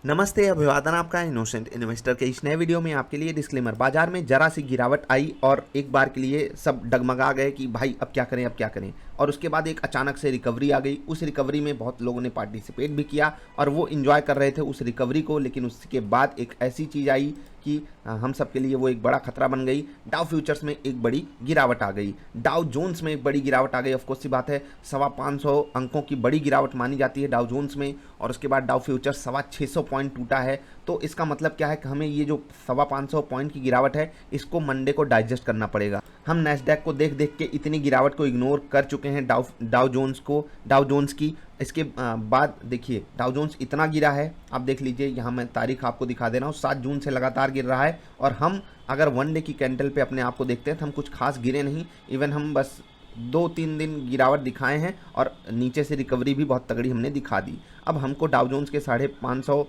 नमस्ते, अभिवादन आपका इनोसेंट इन्वेस्टर के इस नए वीडियो में आपके लिए डिस्क्लेमर। बाजार में जरा सी गिरावट आई और एक बार के लिए सब डगमगा गए कि भाई अब क्या करें अब क्या करें, और उसके बाद एक अचानक से रिकवरी आ गई। उस रिकवरी में बहुत लोगों ने पार्टिसिपेट भी किया और वो इन्जॉय कर रहे थे उस रिकवरी को। लेकिन उसके बाद एक ऐसी चीज़ आई कि हम सब के लिए वो एक बड़ा खतरा बन गई। डाउ फ्यूचर्स में एक बड़ी गिरावट आ गई, डाउ जोन्स में एक बड़ी गिरावट आ गई। ऑफकोर्स सी बात है, 525 अंकों की बड़ी गिरावट मानी जाती है डाउ जोन्स में, और उसके बाद डाउ फ्यूचर्स 625 पॉइंट टूटा है। तो इसका मतलब क्या है कि हमें ये जो 525 पॉइंट की गिरावट है इसको मंडे को डाइजेस्ट करना पड़ेगा। हम नैस्डैक को देख देख के इतनी गिरावट को इग्नोर कर चुके हैं डाउ जोन्स की। इसके बाद देखिए डाउ जोन्स इतना गिरा है, आप देख लीजिए, यहाँ मैं तारीख आपको दिखा दे रहा हूँ, 7 जून से लगातार गिर रहा है। और हम अगर वन डे की कैंडल पे अपने आप को देखते हैं तो हम कुछ खास गिरे नहीं, इवन हम बस 2-3 दिन गिरावट दिखाए हैं और नीचे से रिकवरी भी बहुत तगड़ी हमने दिखा दी। अब हमको डाउ जोन्स के 550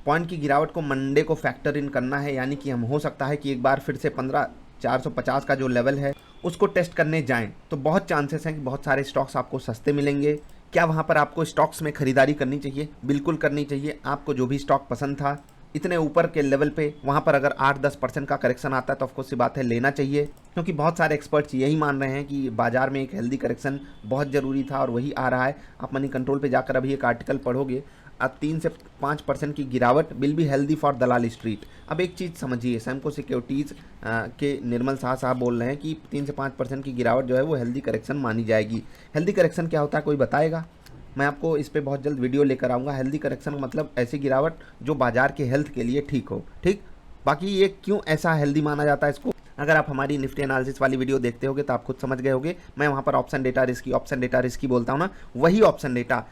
पॉइंट की गिरावट को मंडे को फैक्टर इन करना है, यानी कि हम हो सकता है कि एक बार फिर से 15,450 का जो लेवल है उसको टेस्ट करने जाएं। तो बहुत चांसेस हैं कि बहुत सारे स्टॉक्स आपको सस्ते मिलेंगे। क्या वहाँ पर आपको स्टॉक्स में खरीदारी करनी चाहिए? बिल्कुल करनी चाहिए। आपको जो भी स्टॉक पसंद था इतने ऊपर के लेवल पे, वहाँ पर अगर 8-10% का करेक्शन आता है तो ऑफकोर्स सी बात है लेना चाहिए, क्योंकि बहुत सारे एक्सपर्ट्स यही मान रहे हैं कि बाजार में एक हेल्दी करेक्शन बहुत ज़रूरी था और वही आ रहा है। आप मनी कंट्रोल पे जाकर अभी एक आर्टिकल पढ़ोगे, अब 3 से 5% की गिरावट will be healthy for Dalal street. अब एक चीज़ समझिए, सैमको सिक्योरिटीज़ के निर्मल शाह साहब बोल रहे हैं कि 3 से 5% की गिरावट जो है वो हेल्दी करेक्शन मानी जाएगी। हेल्दी करेक्शन क्या होता है, कोई बताएगा? मैं आपको इस पे बहुत जल्द वीडियो लेकर आऊँगा। हेल्दी करेक्शन का मतलब ऐसी गिरावट जो बाजार के हेल्थ के लिए ठीक हो। ठीक, बाकी ये क्यों ऐसा हेल्दी माना जाता है इसको, अगर आप हमारी निफ्टी एनालिसिस वाली वीडियो देखते होगे तो आप खुद समझ गए होगे। मैं वहाँ पर ऑप्शन डेटा रिस्की बोलता हूँ ना, वही ऑप्शन डेटा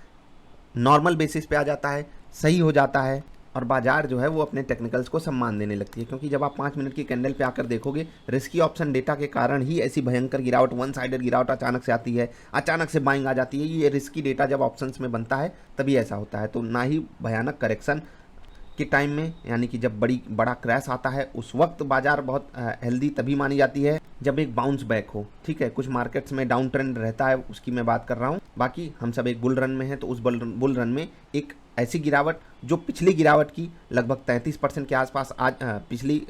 नॉर्मल बेसिस पे आ जाता है, सही हो जाता है और बाजार जो है वो अपने टेक्निकल्स को सम्मान देने लगती है। क्योंकि जब आप 5 मिनट की कैंडल पे आकर देखोगे, रिस्की ऑप्शन डेटा के कारण ही ऐसी भयंकर गिरावट, वन साइडेड गिरावट अचानक से आती है, अचानक से बाइंग आ जाती है। ये रिस्की डेटा जब ऑप्शंस में बनता है तभी ऐसा होता है। तो ना ही भयानक करेक्शन के टाइम में, यानी कि जब बड़ा क्रैश आता है उस वक्त बाजार बहुत हेल्दी तभी मानी जाती है जब एक बाउंस बैक हो। ठीक है, कुछ मार्केट्स में डाउन ट्रेंड रहता है, उसकी मैं बात कर रहा हूँ। बाकी हम सब एक बुल रन में हैं, तो उस बुल रन में एक ऐसी गिरावट जो पिछली गिरावट की लगभग 33% के आसपास आज पिछली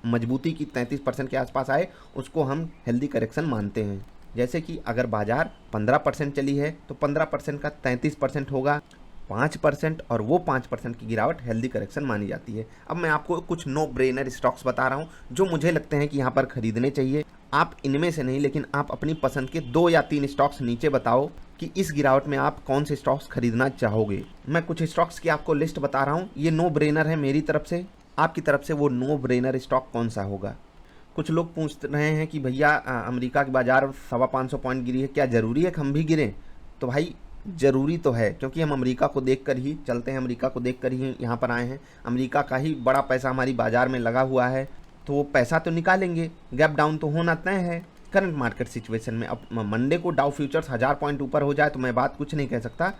मजबूती की 33% के आसपास आए, उसको हम हेल्दी करेक्शन मानते हैं। जैसे कि अगर बाजार 15% चली है तो 15% का 33% होगा 5%, और वो 5% की गिरावट हेल्दी करेक्शन मानी जाती है। अब मैं आपको कुछ नो ब्रेनर स्टॉक्स बता रहा हूँ जो मुझे लगते हैं कि यहाँ पर खरीदने चाहिए। आप इनमें से नहीं, लेकिन आप अपनी पसंद के 2 या 3 स्टॉक्स नीचे बताओ कि इस गिरावट में आप कौन से स्टॉक्स खरीदना चाहोगे। मैं कुछ स्टॉक्स की आपको लिस्ट बता रहा हूँ, ये नो ब्रेनर है मेरी तरफ से। आपकी तरफ से वो नो ब्रेनर स्टॉक कौन सा होगा? कुछ लोग पूछ रहे हैं कि भैया अमेरिका की बाजार 550 पॉइंट गिरी है, क्या ज़रूरी है कि हम भी गिरें? तो भाई ज़रूरी तो है, क्योंकि हम अमेरिका को देखकर ही चलते हैं, अमेरिका को देखकर ही यहाँ पर आए हैं। अमेरिका का ही बड़ा पैसा हमारी बाज़ार में लगा हुआ है, तो वो पैसा तो निकालेंगे, गैप डाउन तो होना तय है करंट मार्केट सिचुएशन में। अब मंडे को डाउ फ्यूचर्स 1000 पॉइंट ऊपर हो जाए तो मैं बात कुछ नहीं कह सकता।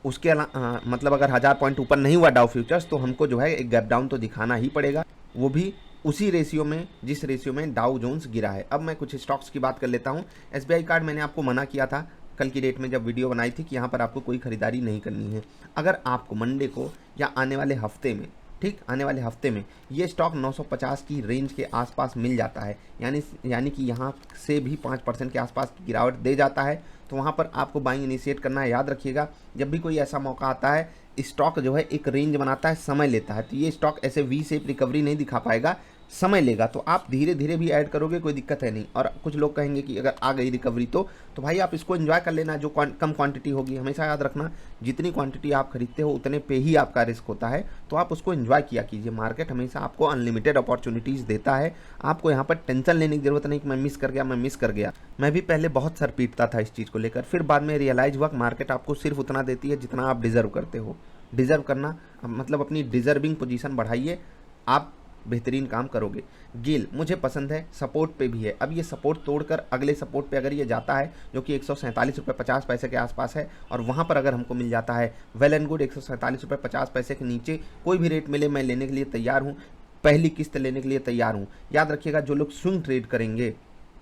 उसके मतलब अगर 1000 पॉइंट ऊपर नहीं हुआ डाउ फ्यूचर्स तो हमको जो है एक गैप डाउन तो दिखाना ही पड़ेगा, वो भी उसी रेशियो में जिस रेशियो में डाउ जोन्स गिरा है। अब मैं कुछ स्टॉक्स की बात कर लेता हूँ। SBI कार्ड मैंने आपको मना किया था कल की डेट में जब वीडियो बनाई थी कि यहाँ पर आपको कोई खरीदारी नहीं करनी है। अगर आपको मंडे को या आने वाले हफ्ते में, ठीक, आने वाले हफ्ते में ये स्टॉक 950 की रेंज के आसपास मिल जाता है, यानी कि यहाँ से भी 5% के आसपास की गिरावट दे जाता है, तो वहाँ पर आपको बाइंग इनिशिएट करना है। याद रखिएगा, जब भी कोई ऐसा मौका आता है, स्टॉक जो है एक रेंज बनाता है, समय लेता है। तो ये स्टॉक ऐसे वी शेप रिकवरी नहीं दिखा पाएगा, समय लेगा। तो आप धीरे धीरे भी ऐड करोगे, कोई दिक्कत है नहीं। और कुछ लोग कहेंगे कि अगर आ गई रिकवरी तो भाई आप इसको एंजॉय कर लेना। जो कम क्वांटिटी होगी, हमेशा याद रखना, जितनी क्वांटिटी आप खरीदते हो उतने पे ही आपका रिस्क होता है, तो आप उसको एंजॉय किया कीजिए। मार्केट हमेशा आपको अनलिमिटेड अपॉर्चुनिटीज़ देता है, आपको यहाँ पर टेंशन लेने की जरूरत नहीं कि मैं मिस कर गया। मैं भी पहले बहुत सर पीटता था इस चीज़ को लेकर, फिर बाद में रियलाइज हुआ मार्केट आपको सिर्फ उतना देती है जितना आप डिजर्व करते हो। डिजर्व करना मतलब अपनी डिजर्विंग पोजीशन बढ़ाइए, आप बेहतरीन काम करोगे। गेल मुझे पसंद है, सपोर्ट पे भी है। अब ये सपोर्ट तोड़कर अगले सपोर्ट पे अगर ये जाता है जो कि 147 रुपये 50 पैसे के आसपास है, और वहाँ पर अगर हमको मिल जाता है वेल एंड गुड। 147 रुपये 50 पैसे के नीचे कोई भी रेट मिले मैं लेने के लिए तैयार हूँ, पहली किस्त लेने के लिए तैयार हूँ। याद रखिएगा, जो लोग स्विंग ट्रेड करेंगे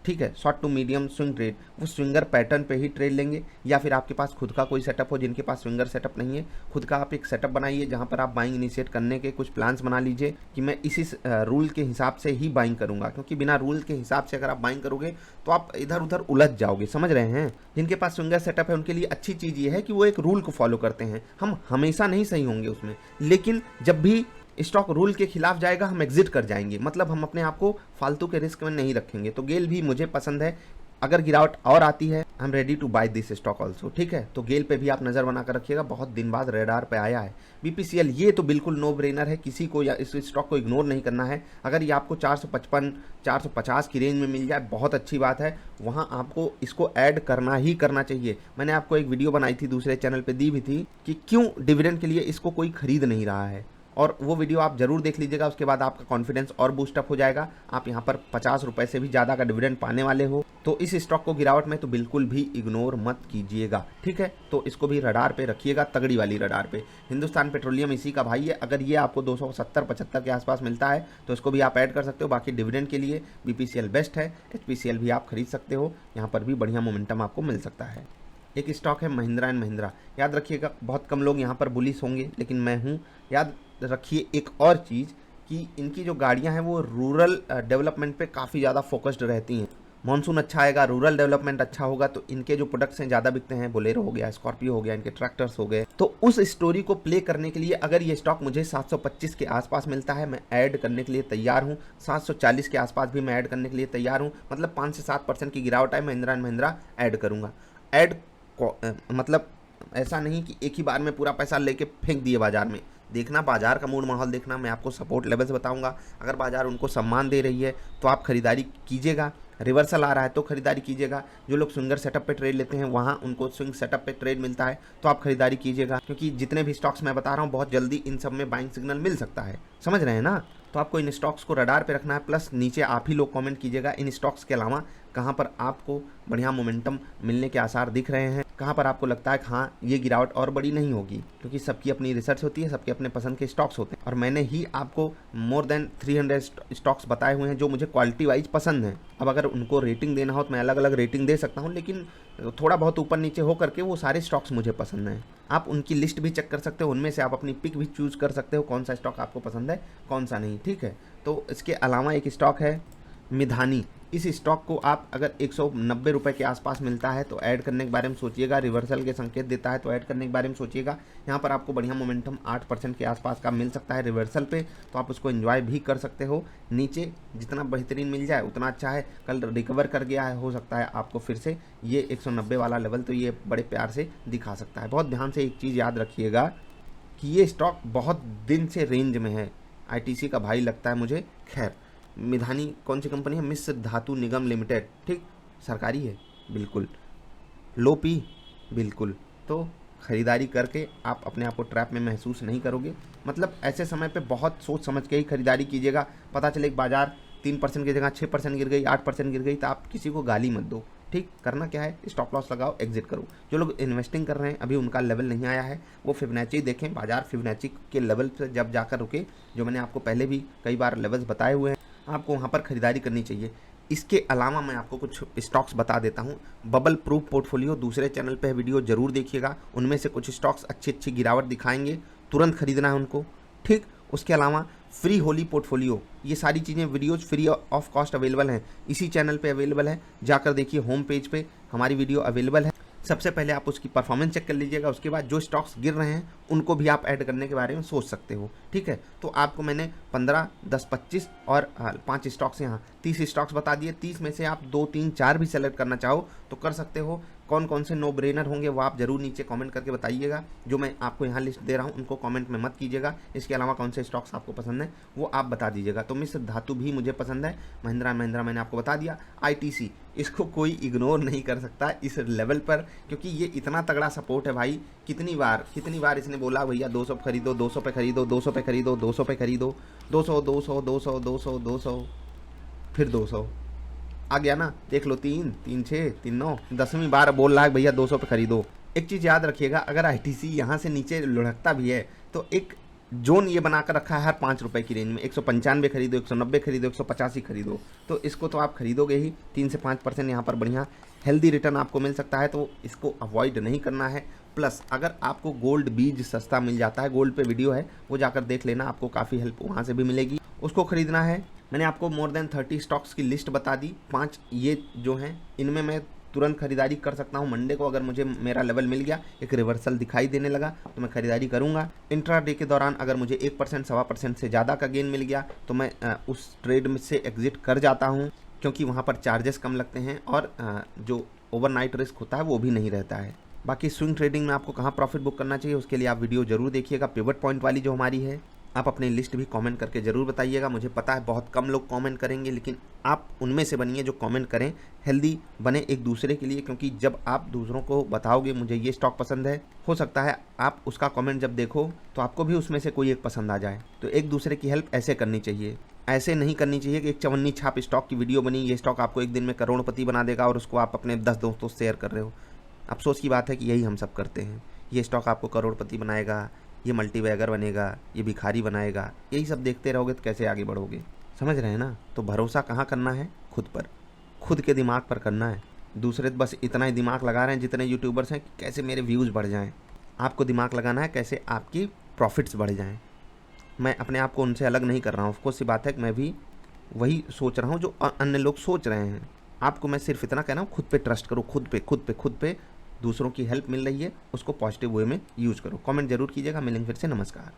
ठीक है, short to medium swing trade, वो स्विंगर पैटर्न पे ही ट्रेड लेंगे, या फिर आपके पास खुद का कोई सेटअप हो। जिनके पास स्विंगर सेटअप नहीं है, खुद का आप एक सेटअप बनाइए जहां पर आप बाइंग इनिशिएट करने के कुछ प्लान्स बना लीजिए कि मैं इसी रूल के हिसाब से ही बाइंग करूंगा, क्योंकि बिना रूल के हिसाब से अगर आप बाइंग करोगे तो आप इधर उधर उलझ जाओगे, समझ रहे हैं। जिनके पास स्विंगर सेटअप है उनके लिए अच्छी चीज़ ये है कि वो एक रूल को फॉलो करते हैं। हम हमेशा नहीं सही होंगे उसमें, लेकिन जब भी स्टॉक रूल के खिलाफ जाएगा हम एग्जिट कर जाएंगे, मतलब हम अपने आप को फालतू के रिस्क में नहीं रखेंगे। तो गेल भी मुझे पसंद है, अगर गिरावट और आती है I am ready to buy this stock also, ठीक है। तो गेल पे भी आप नज़र बना कर रखिएगा, बहुत दिन बाद रेडार पे आया है। बीपीसीएल ये तो बिल्कुल नो ब्रेनर है, किसी को या इस स्टॉक को इग्नोर नहीं करना है। अगर ये आपको 455 450 की रेंज में मिल जाए बहुत अच्छी बात है, वहाँ आपको इसको ऐड करना ही करना चाहिए। मैंने आपको एक वीडियो बनाई थी दूसरे चैनल पर, दी भी थी कि क्यों डिविडेंड के लिए इसको कोई खरीद नहीं रहा है, और वो वीडियो आप जरूर देख लीजिएगा। उसके बाद आपका कॉन्फिडेंस और बूस्टअप हो जाएगा। आप यहाँ पर 50 रुपए से भी ज़्यादा का डिविडेंड पाने वाले हो, तो इस स्टॉक को गिरावट में तो बिल्कुल भी इग्नोर मत कीजिएगा, ठीक है। तो इसको भी रडार पे रखिएगा, तगड़ी वाली रडार पे। हिंदुस्तान पेट्रोलियम इसी का भाई है, अगर ये आपको 270-75 के आसपास मिलता है तो इसको भी आप ऐड कर सकते हो। बाकी डिविडेंड के लिए बीपीसीएल बेस्ट है, एचपीसीएल भी आप खरीद सकते हो, यहाँ पर भी बढ़िया मोमेंटम आपको मिल सकता है। एक स्टॉक है महिंद्रा एंड महिंद्रा, याद रखिएगा बहुत कम लोग यहाँ पर बुलिश होंगे, लेकिन मैं हूँ। याद रखिए एक और चीज़ कि इनकी जो गाड़ियाँ हैं वो रूरल डेवलपमेंट पे काफ़ी ज़्यादा फोकस्ड रहती हैं। मानसून अच्छा आएगा, रूरल डेवलपमेंट अच्छा होगा, तो इनके जो प्रोडक्ट्स हैं ज़्यादा बिकते हैं। बोलेरो हो गया, स्कॉर्पियो हो गया, इनके ट्रैक्टर्स हो गए। तो उस स्टोरी को प्ले करने के लिए अगर ये स्टॉक मुझे 725 के आसपास मिलता है, मैं ऐड करने के लिए तैयार हूँ। 740 के आसपास भी मैं ऐड करने के लिए तैयार हूँ, मतलब 5 से 7% की गिरावट है, महिंद्रा एंड महिंद्रा ऐड करूँगा। ऐड मतलब ऐसा नहीं कि एक ही बार में पूरा पैसा लेके फेंक दिए बाजार में, देखना बाजार का मूड माहौल देखना। मैं आपको सपोर्ट लेवल्स बताऊंगा, अगर बाजार उनको सम्मान दे रही है तो आप खरीदारी कीजिएगा, रिवर्सल आ रहा है तो खरीदारी कीजिएगा। जो लोग स्विंगर सेटअप पे ट्रेड लेते हैं वहाँ उनको स्विंग सेटअप पे ट्रेड मिलता है तो आप खरीदारी कीजिएगा, क्योंकि जितने भी स्टॉक्स मैं बता रहा हूँ बहुत जल्दी इन सब में बाइंग सिग्नल मिल सकता है, समझ रहे हैं ना। तो आपको इन स्टॉक्स को रडार पे रखना है। प्लस नीचे आप ही लोग कमेंट कीजिएगा इन स्टॉक्स के अलावा कहाँ पर आपको बढ़िया मोमेंटम मिलने के आसार दिख रहे हैं, कहाँ पर आपको लगता है कि हाँ ये गिरावट और बड़ी नहीं होगी, क्योंकि सबकी अपनी रिसर्च होती है, सबके अपने पसंद के स्टॉक्स होते हैं। और मैंने ही आपको मोर देन 300 स्टॉक्स बताए हुए हैं जो मुझे क्वालिटी वाइज पसंद हैं। अब अगर उनको रेटिंग देना हो तो मैं अलग अलग रेटिंग दे सकता हूँ, लेकिन थोड़ा बहुत ऊपर नीचे हो करके वो सारे स्टॉक्स मुझे पसंद हैं। आप उनकी लिस्ट भी चेक कर सकते हो, उनमें से आप अपनी पिक भी चूज कर सकते हो कौन सा स्टॉक आपको पसंद है कौन सा नहीं, ठीक है। तो इसके अलावा एक स्टॉक है मिधानी। इस स्टॉक को आप अगर 190 रुपये के आसपास मिलता है तो ऐड करने के बारे में सोचिएगा, रिवर्सल के संकेत देता है तो ऐड करने के बारे में सोचिएगा। यहाँ पर आपको बढ़िया मोमेंटम 8% के आसपास का मिल सकता है रिवर्सल पे, तो आप उसको एंजॉय भी कर सकते हो। नीचे जितना बेहतरीन मिल जाए उतना अच्छा है, कल रिकवर कर गया है, हो सकता है आपको फिर से ये 190 वाला लेवल तो ये बड़े प्यार से दिखा सकता है। बहुत ध्यान से एक चीज़ याद रखिएगा कि ये स्टॉक बहुत दिन से रेंज में है, आईटीसी का भाई लगता है मुझे। खैर मिधानी कौन सी कंपनी है? मिश्र धातु निगम लिमिटेड, ठीक, सरकारी है बिल्कुल, लो पी बिल्कुल। तो ख़रीदारी करके आप अपने आप को ट्रैप में महसूस नहीं करोगे, मतलब ऐसे समय पे बहुत सोच समझ के ही खरीदारी कीजिएगा। पता चले कि बाजार 3% की जगह 6% गिर गई, 8% गिर गई, तो आप किसी को गाली मत दो, ठीक। करना क्या है, स्टॉप लॉस लगाओ, एग्जिट करो। जो लोग इन्वेस्टिंग कर रहे हैं अभी उनका लेवल नहीं आया है, वो फिबोनाची देखें, बाजार फिबोनाची के लेवल से जब जाकर रुके, जो मैंने आपको पहले भी कई बार लेवल्स बताए हुए हैं, आपको वहाँ पर खरीदारी करनी चाहिए। इसके अलावा मैं आपको कुछ स्टॉक्स बता देता हूँ। बबल प्रूफ पोर्टफोलियो दूसरे चैनल पे वीडियो जरूर देखिएगा, उनमें से कुछ स्टॉक्स अच्छी अच्छी गिरावट दिखाएंगे, तुरंत खरीदना है उनको, ठीक। उसके अलावा फ्री होली पोर्टफोलियो, ये सारी चीज़ें videos free of cost available हैं, इसी चैनल पे अवेलेबल है, जाकर देखिए, होम पेज पे हमारी वीडियो अवेलेबल है। सबसे पहले आप उसकी परफॉर्मेंस चेक कर लीजिएगा, उसके बाद जो स्टॉक्स गिर रहे हैं उनको भी आप ऐड करने के बारे में सोच सकते हो, ठीक है। तो आपको मैंने 15, 10, 25 और 5 स्टॉक्स, यहाँ 30 स्टॉक्स बता दिए। 30 में से आप 2, 3, 4 भी सेलेक्ट करना चाहो तो कर सकते हो। कौन कौन से नो ब्रेनर होंगे वो आप जरूर नीचे कमेंट करके बताइएगा। जो मैं आपको यहाँ लिस्ट दे रहा हूँ उनको कमेंट में मत कीजिएगा। इसके अलावा कौन से स्टॉक्स आपको पसंद है वो आप बता दीजिएगा। तो मिश्र धातु भी मुझे पसंद है, महिंद्रा महिंद्रा मैंने आपको बता दिया। आईटीसी, इसको कोई इग्नोर नहीं कर सकता इस लेवल पर, क्योंकि ये इतना तगड़ा सपोर्ट है भाई। कितनी बार इसने बोला भैया 200 पे खरीदो, 200 पे खरीदो, 200 पे खरीदो, 200 पे खरीदो, 200 200 200 200 200 फिर 200 आ गया ना, देख लो, 3 3 6 3 9, 10वीं बार बोल रहा है भैया 200 पे खरीदो। एक चीज़ याद रखिएगा, अगर आईटीसी यहाँ से नीचे लुढ़कता भी है तो एक जोन ये बनाकर रखा है हर 5 रुपये की रेंज में, 195 खरीदो, 190 खरीदो, 185 खरीदो, तो इसको तो आप खरीदोगे ही। 3 से 5% यहाँ पर बढ़िया हेल्दी रिटर्न आपको मिल सकता है, तो इसको अवॉइड नहीं करना है। प्लस अगर आपको गोल्ड बीज सस्ता मिल जाता है, गोल्ड पे वीडियो है वो जाकर देख लेना, आपको काफ़ी हेल्प वहाँ से भी मिलेगी, उसको ख़रीदना है। मैंने आपको मोर देन 30 स्टॉक्स की लिस्ट बता दी, 5 ये जो हैं इनमें मैं तुरंत खरीदारी कर सकता हूं। मंडे को अगर मुझे मेरा लेवल मिल गया, एक रिवर्सल दिखाई देने लगा, तो मैं खरीदारी करूंगा। इंट्राडे के दौरान अगर मुझे 1% 1.25% से ज़्यादा का गेन मिल गया तो मैं उस ट्रेड में से एग्जिट कर जाता हूं, क्योंकि वहां पर चार्जेस कम लगते हैं और जो ओवरनाइट रिस्क होता है वो भी नहीं रहता है। बाकी स्विंग ट्रेडिंग में आपको कहाँ प्रॉफिट बुक करना चाहिए उसके लिए आप वीडियो जरूर देखिएगा। पिवट पॉइंट वाली जो हमारी है, आप अपनी लिस्ट भी कमेंट करके ज़रूर बताइएगा। मुझे पता है बहुत कम लोग कमेंट करेंगे, लेकिन आप उनमें से बनिए जो कमेंट करें, हेल्दी बने एक दूसरे के लिए, क्योंकि जब आप दूसरों को बताओगे मुझे ये स्टॉक पसंद है, हो सकता है आप उसका कमेंट जब देखो तो आपको भी उसमें से कोई एक पसंद आ जाए। तो एक दूसरे की हेल्प ऐसे करनी चाहिए, ऐसे नहीं करनी चाहिए कि एक चवन्नी छाप स्टॉक की वीडियो बनी, ये स्टॉक आपको एक दिन में करोड़पति बना देगा और उसको आप अपने 10 दोस्तों से शेयर कर रहे हो। अफसोस की बात है कि यही हम सब करते हैं। ये स्टॉक आपको करोड़पति बनाएगा, ये मल्टीबैगर बनेगा, ये भिखारी बनाएगा, यही सब देखते रहोगे तो कैसे आगे बढ़ोगे? समझ रहे हैं ना? तो भरोसा कहाँ करना है? खुद पर, खुद के दिमाग पर करना है। दूसरे तो बस इतना ही दिमाग लगा रहे हैं जितने यूट्यूबर्स हैं कि कैसे मेरे व्यूज़ बढ़ जाएं। आपको दिमाग लगाना है कैसे आपकी प्रॉफिट्स बढ़ जाएं। मैं अपने आप को उनसे अलग नहीं कर रहा हूँ। ऑफकोर्स सी बात है कि मैं भी वही सोच रहा हूँ जो अन्य लोग सोच रहे हैं। आपको मैं सिर्फ इतना कहना हूँ, खुद पे ट्रस्ट करो, खुद पे दूसरों की हेल्प मिल रही है, उसको पॉजिटिव वे में यूज़ करो। कमेंट जरूर कीजिएगा। मिलेंगे फिर से। नमस्कार।